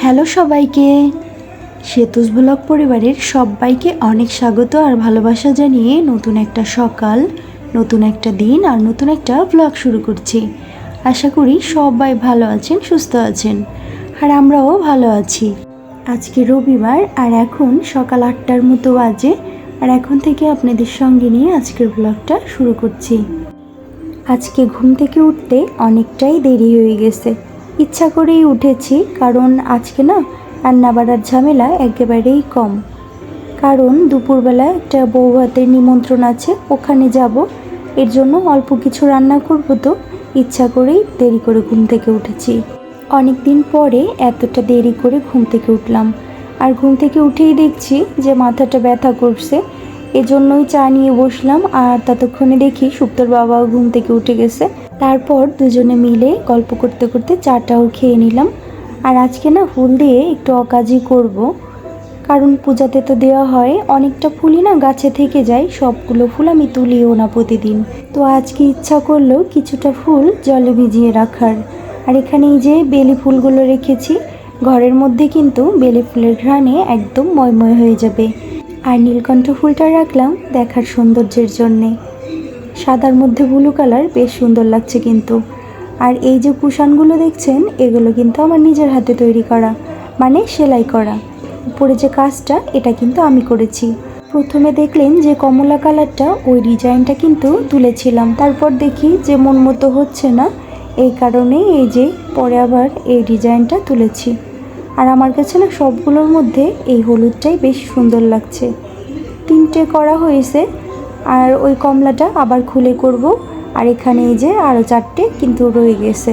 Hello সবাইকে, Setu's blog পরিবারের সবাইকে অনেক স্বাগত আর ভালোবাসা জানিয়ে নতুন একটা সকাল, নতুন একটা দিন আর নতুন একটা ব্লগ শুরু করছি। আশা করি সবাই ভালো আছেন, সুস্থ আছেন আর আমরাও ভালো আছি। আজকে রবিবার আর এখন সকাল 8টার মতো বাজে আর এখন থেকে আপনাদের সঙ্গে নিয়ে আজকের ব্লগটা শুরু করছি। আজকে ঘুম থেকে উঠতে অনেকটাই দেরি হয়ে গেছে, ইচ্ছা করেই উঠেছি কারণ আজকে না রান্না বাড়ার ঝামেলা একেবারেই কম। কারণ দুপুরবেলা একটা বউ ভাতের নিমন্ত্রণ আছে, ওখানে যাব, এর জন্য অল্প কিছু রান্না করব, তো ইচ্ছা করেই দেরি করে ঘুম থেকে উঠেছি। অনেক দিন পরে এতটা দেরি করে ঘুম থেকে উঠলাম আর ঘুম থেকে উঠেই দেখছি যে মাথাটা ব্যথা করছে, এজন্যই চা নিয়ে বসলাম আর ততক্ষণে দেখি সুপ্তর বাবাও ঘুম থেকে উঠে গেছে। তারপর দুজনে মিলে গল্প করতে করতে চাটাও খেয়ে নিলাম। আর আজকে না ফুল দিয়ে একটু অকাজই করব, কারণ পূজাতে তো দেওয়া হয়, অনেকটা ফুলই না গাছে থেকে যায়, সবগুলো ফুল আমি তুলিও না প্রতিদিন, তো আজকে ইচ্ছা করলো কিছুটা ফুল জলে ভিজিয়ে রাখার। আর এখানে এই যে বেলি ফুলগুলো রেখেছি, ঘরের মধ্যে কিন্তু বেলি ফুলের ঘ্রাণে একদম ময়ময় হয়ে যাবে। আর নীলকণ্ঠ ফুলটা রাখলাম দেখার সৌন্দর্যের জন্যে, সাদার মধ্যে ব্লু কালার, বেশ সুন্দর লাগছে কিন্তু। আর এই যে কুশানগুলো দেখছেন, এগুলো কিন্তু আমার নিজের হাতে তৈরি করা, মানে সেলাই করা। উপরে যে কাজটা, এটা কিন্তু আমি করেছি। প্রথমে দেখলেন যে কমলা কালারটা, ওই ডিজাইনটা কিন্তু তুলেছিলাম, তারপর দেখি যে মন মতো হচ্ছে না, এই কারণে এই যে পরে আবার এই ডিজাইনটা তুলেছি। আর আমার কাছে না সবগুলোর মধ্যে এই হলুদটাই বেশ সুন্দর লাগছে। 3টে করা হয়েছে আর ওই কমলাটা আবার খুলে করব। আর এখানে এই যে আরও 4টে কিন্তু রয়ে গেছে।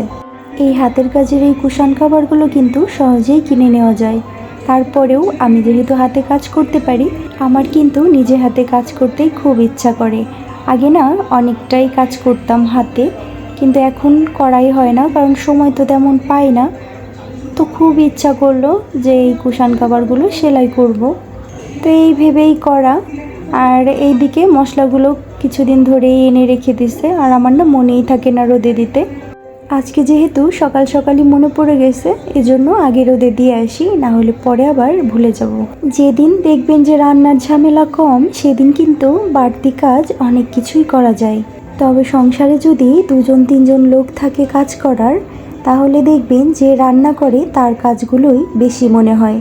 এই হাতের কাজের এই কুশান খাবারগুলো কিন্তু সহজেই কিনে নেওয়া যায়। তারপরেও আমি যেহেতু হাতে কাজ করতে পারি, আমার কিন্তু নিজে হাতে কাজ করতেই খুব ইচ্ছা করে। আগে না অনেকটাই কাজ করতাম হাতে, কিন্তু এখন করাই হয় না, কারণ সময় তো তেমন পাই না। তো খুব ইচ্ছা করলো যে এই কুশান খাবারগুলো সেলাই করব, তো এই ভেবেই করা। আর এইদিকে মশলাগুলো কিছুদিন ধরেই এনে রেখে দিছে, আর আমার না মনেই থাকে না রোদে দিতে। আজকে যেহেতু সকাল সকালই মনে পড়ে গেছে, এজন্য আগে রোদে দিয়ে আসি, না হলে পরে আবার ভুলে যাব। যেদিন দেখবেন যে রান্নার ঝামেলা কম, সেদিন কিন্তু বাড়তি কাজ অনেক কিছুই করা যায়। তবে সংসারে যদি 2-3জন লোক থাকে কাজ করার, তাহলে দেখবেন যে রান্না করে তার কাজগুলোই বেশি মনে হয়,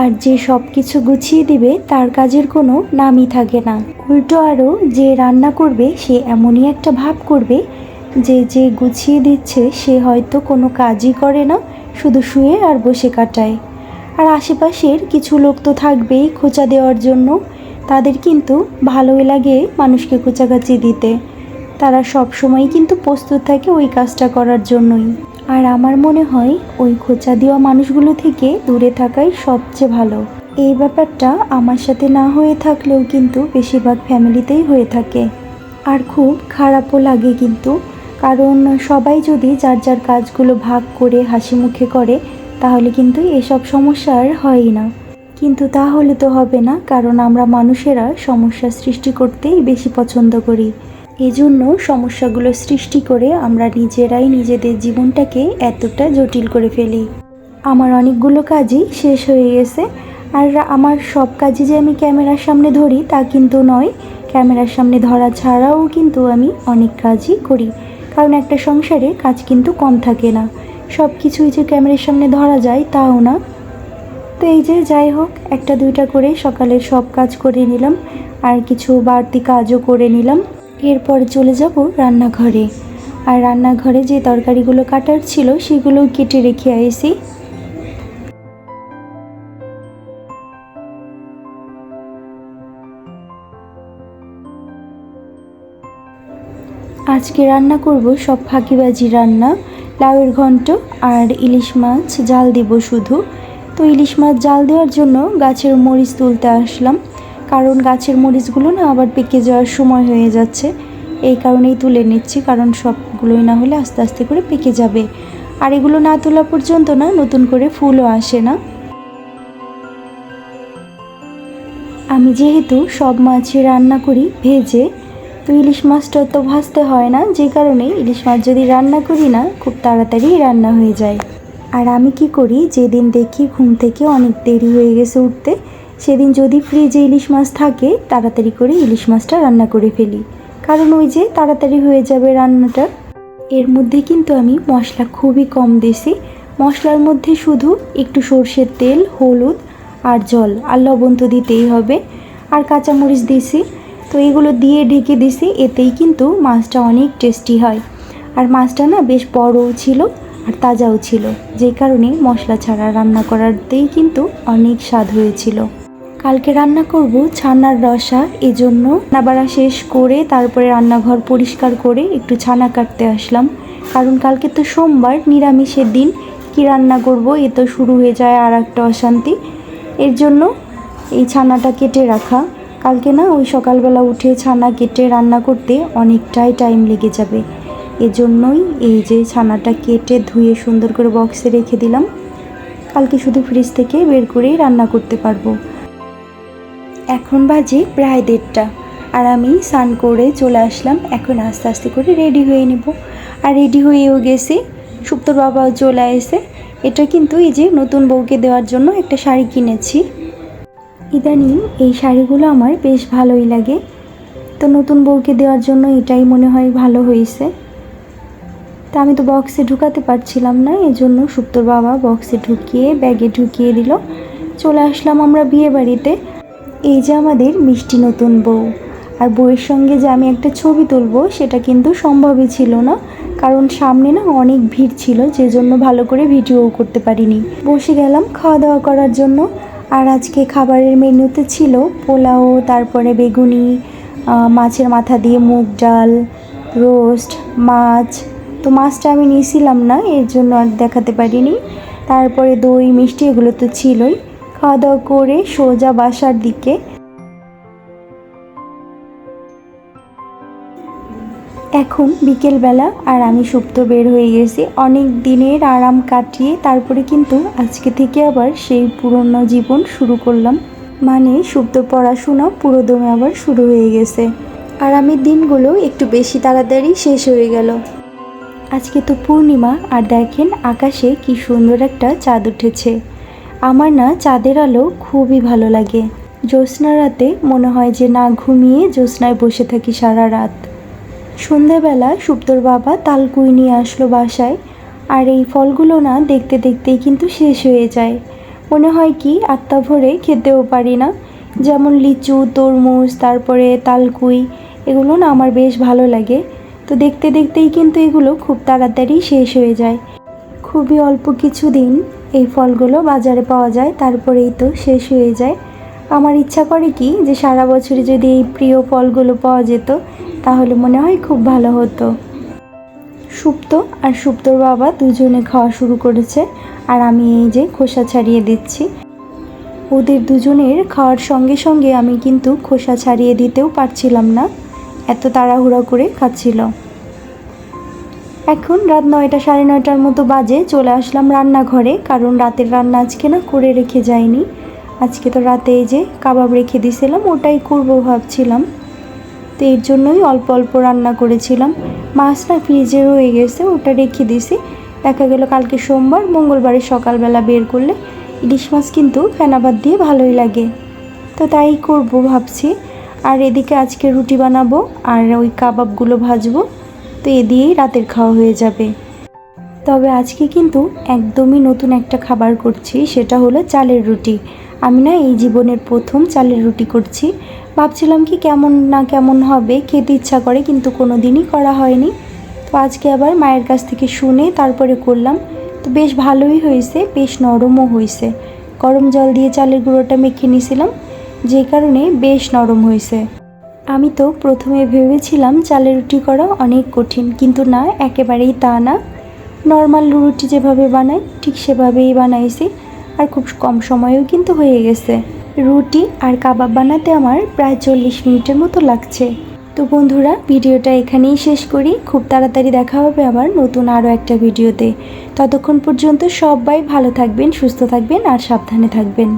আর যে সব কিছু গুছিয়ে দিবে তার কাজের কোনো নামই থাকে না। উল্টো আরও যে রান্না করবে সে এমনই একটা ভাব করবে যে যে গুছিয়ে দিচ্ছে সে হয়তো কোনো কাজই করে না, শুধু শুয়ে আর বসে কাটায়। আর আশেপাশের কিছু লোক তো থাকবেই খোঁচা দেওয়ার জন্য, তাদের কিন্তু ভালোই লাগে মানুষকে খোঁচাখাচি দিতে, তারা সব সময় কিন্তু প্রস্তুত থাকে ওই কাজটা করার জন্যই। আর আমার মনে হয় ওই খোঁচা দেওয়া মানুষগুলো থেকে দূরে থাকাই সবচেয়ে ভালো। এই ব্যাপারটা আমার সাথে না হয়ে থাকলেও কিন্তু বেশিরভাগ ফ্যামিলিতেই হয়ে থাকে। আর খুব খারাপও লাগে কিন্তু, কারণ সবাই যদি যার যার কাজগুলো ভাগ করে হাসি মুখে করে, তাহলে কিন্তু এসব সমস্যা আর হয়ই না। কিন্তু তাহলে তো হবে না, কারণ আমরা মানুষেরা সমস্যা সৃষ্টি করতেই বেশি পছন্দ করি। এজন্য সমস্যাগুলো সৃষ্টি করে আমরা নিজেরাই নিজেদের জীবনটাকে এতটা জটিল করে ফেলি। আমার অনেকগুলো কাজই শেষ হয়ে গেছে, আর আমার সব কাজই যে আমি ক্যামেরার সামনে ধরি তা কিন্তু নয়, ক্যামেরার সামনে ধরা ছাড়াও কিন্তু আমি অনেক কাজই করি, কারণ একটা সংসারে কাজ কিন্তু কম থাকে না, সব কিছুই যে ক্যামেরার সামনে ধরা যায় তাও না। তো এই যে যাই হোক, 1-2টা করে সকালের সব কাজ করে নিলাম, আর কিছু বাড়তি কাজও করে নিলাম। এরপরে চলে যাব রান্নাঘরে, আর রান্নাঘরে যে তরকারিগুলো কাটার ছিল সেগুলোও কেটে রেখে আইছি। আজকে রান্না করব সব ফাঁকিবাজি রান্না, লাউয়ের ঘন্ট আর ইলিশ মাছ জাল দেব শুধু। তো ইলিশ মাছ জাল দেওয়ার জন্য গাছের মরিচ তুলতে আসলাম, কারণ গাছের মরিচগুলো না আবার পেকে যাওয়ার সময় হয়ে যাচ্ছে, এই কারণেই তুলে নিচ্ছি, কারণ সবগুলোই না হলে আস্তে আস্তে করে পেকে যাবে। আর এগুলো না তোলা পর্যন্ত না নতুন করে ফুলও আসে না। আমি যেহেতু সব মাছই রান্না করি ভেজে, তো ইলিশ মাছটা তো ভাজতে হয় না, যে কারণে ইলিশ মাছ যদি রান্না করি না খুব তাড়াতাড়ি রান্না হয়ে যায়। আর আমি কি করি, যেদিন দেখি ঘুম থেকে অনেক দেরি হয়ে গেছে উঠতে, সেদিন যদি ফ্রিজে ইলিশ মাছ থাকে তাড়াতাড়ি করে ইলিশ মাছটা রান্না করে ফেলি, কারণ ওই যে তাড়াতাড়ি হয়ে যাবে রান্নাটা। এর মধ্যে কিন্তু আমি মশলা খুবই কম দিছি। মশলার মধ্যে শুধু একটু সর্ষের তেল, হলুদ আর জল আর লবণ তো দিতেই হবে, আর কাঁচামরিচ দিছি। তো এগুলো দিয়ে ঢেকে দিছি, এতেই কিন্তু মাছটা অনেক টেস্টি হয়। আর মাছটা না বেশ বড়ও ছিল আর তাজাও ছিল, যে কারণে মশলা ছাড়া রান্না করাতেই কিন্তু অনেক স্বাদ হয়েছিল। কালকে রান্না করব ছানার রসা, এজন্য রান্নাবাড়া শেষ করে তারপরে রান্নাঘর পরিষ্কার করে একটু ছানা কাটতে আসলাম, কারণ কালকে তো সোমবার, নিরামিষের দিন, কি রান্না করব এ তো শুরু হয়ে যায় আর একটা অশান্তি। এর জন্য এই ছানাটা কেটে রাখা, কালকে না ওই সকালবেলা উঠে ছানা কেটে রান্না করতে অনেকটাই টাইম লেগে যাবে। এজন্যই এই যে ছানাটা কেটে ধুয়ে সুন্দর করে বক্সে রেখে দিলাম, কালকে শুধু ফ্রিজ থেকে বের করেই রান্না করতে পারবো। এখন বাজে প্রায় 1:30, আর আমি স্নান করে চলে আসলাম। এখন আস্তে আস্তে করে রেডি হয়ে নেব। আর রেডি হয়েও গেছি, সুপ্তর বাবাও চলে এসে। এটা কিন্তু এই যে নতুন বউকে দেওয়ার জন্য একটা শাড়ি কিনেছি। ইদানিং এই শাড়িগুলো আমার বেশ ভালোই লাগে, তো নতুন বউকে দেওয়ার জন্য এটাই মনে হয় ভালো হয়েছে। তা আমি তো বক্সে ঢুকাতে পারছিলাম না, এজন্য সুপ্তর বাবা বক্সে ঢুকিয়ে ব্যাগে ঢুকিয়ে দিল। চলে আসলাম আমরা বিয়ে বাড়িতে। এই যে আমাদের মিষ্টি নতুন বউ, আর বউয়ের সঙ্গে যে আমি একটা ছবি তুলবো সেটা কিন্তু সম্ভবই ছিল না, কারণ সামনে না অনেক ভিড় ছিল, যে জন্য ভালো করে ভিডিও করতে পারিনি। বসে গেলাম খাওয়া দাওয়া করার জন্য। আর আজকে খাবারের মেনুতে ছিল পোলাও, তারপরে বেগুনি, মাছের মাথা দিয়ে মুগ ডাল, রোস্ট, মাছ। তো মাছটা আমি নিয়েছিলাম না, এর জন্য আর দেখাতে পারিনি। তারপরে দই মিষ্টি এগুলো তো ছিলই। খাওয়া দাওয়া করে সোজা বাসার দিকে। এখন বিকেলবেলা, আর আমি সুপ্ত বের হয়ে গেছি অনেক দিনের আরাম কাটিয়ে। তারপরে কিন্তু আজকে থেকে আবার সেই পুরনো জীবন শুরু করলাম, মানে সুপ্তর পড়াশোনা পুরো দমে আবার শুরু হয়ে গেছে। আর আমি দিনগুলো একটু বেশি তাড়াতাড়ি শেষ হয়ে গেল। আজকে তো পূর্ণিমা, আর দেখেন আকাশে কি সুন্দর একটা চাঁদ উঠেছে। আমার না চাঁদের আলো খুবই ভালো লাগে। জ্যোৎস্না রাতে মনে হয় যে না ঘুমিয়ে জ্যোৎস্নায় বসে থাকি সারা রাত। সন্ধ্যাবেলা সুপ্তর বাবা তালকুই নিয়ে আসলো বাসায়, আর এই ফলগুলো না দেখতে দেখতেই কিন্তু শেষ হয়ে যায়। মনে হয় কি আত্মা ভরে খেতেও পারি না। যেমন লিচু, তরমুজ, তারপরে তালকুই, এগুলো না আমার বেশ ভালো লাগে। তো দেখতে দেখতেই কিন্তু এগুলো খুব তাড়াতাড়ি শেষ হয়ে যায়। খুবই অল্প কিছু দিন এই ফলগুলো বাজারে পাওয়া যায়, তারপরেই তো শেষ হয়ে যায়। আমার ইচ্ছা করে কি যে সারা বছরে যদি এই প্রিয় ফলগুলো পাওয়া যেত তাহলে মনে হয় খুব ভালো হতো। সুপ্ত আর সুপ্তর বাবা দুজনে খাওয়া শুরু করেছে, আর আমি এই যে খোসা ছাড়িয়ে দিচ্ছি। ওদের দুজনের খাওয়ার সঙ্গে সঙ্গে আমি কিন্তু খোসা ছাড়িয়ে দিতেও পারছিলাম না, এত তাড়াহুড়া করে খাচ্ছিল। এখন রাত 9টা, সাড়ে 9টার মতো বাজে। চলে আসলাম রান্নাঘরে, কারণ রাতের রান্না আজকে না করে রেখে যাইনি। আজকে তো রাতে এই যে কাবাব রেখে দিয়েছিলাম, ওটাই করবো ভাবছিলাম। তো এর জন্যই অল্প অল্প রান্না করেছিলাম। মাছ না ফ্রিজে রয়ে গেছে, ওটা রেখে দিয়েছি। দেখা গেল কালকে সোমবার, মঙ্গলবারে সকালবেলা বের করলে ইলিশ মাছ কিন্তু ফেনা ভাত দিয়ে ভালোই লাগে, তো তাই করব ভাবছি। আর এদিকে আজকে রুটি বানাবো আর ওই কাবাবগুলো ভাজবো, তো এ দিয়েই রাতের খাওয়া হয়ে যাবে। তবে আজকে কিন্তু একদমই নতুন একটা খাবার করছি, সেটা হলো চালের রুটি। আমি না এই জীবনের প্রথম চালের রুটি করছি। ভাবছিলাম কি কেমন না কেমন হবে, খেতে ইচ্ছা করে কিন্তু কোনো দিনই করা হয়নি। তো আজকে আবার মায়ের কাছ থেকে শুনে তারপরে করলাম। তো বেশ ভালোই হয়েছে, বেশ নরমও হয়েছে। গরম জল দিয়ে চালের গুঁড়োটা মেখে নিয়েছিলাম, যে কারণে বেশ নরম হয়েছে। আমি তো প্রথমে ভেবেছিলাম চালের রুটি করা অনেক কঠিন, কিন্তু না, একেবারেই তা না। নর্মাল রুটি যেভাবে বানাই ঠিক সেভাবেই বানাইছি, আর খুব কম সময়েও কিন্তু হয়ে গেছে। রুটি আর কাবাব বানাতে আমার প্রায় 40 মিনিটের মতো লাগছে। তো বন্ধুরা, ভিডিওটা এখানেই শেষ করি। খুব তাড়াতাড়ি দেখা হবে আবার নতুন আরও একটা ভিডিওতে। ততক্ষণ পর্যন্ত সবাই ভালো থাকবেন, সুস্থ থাকবেন আর সাবধানে থাকবেন।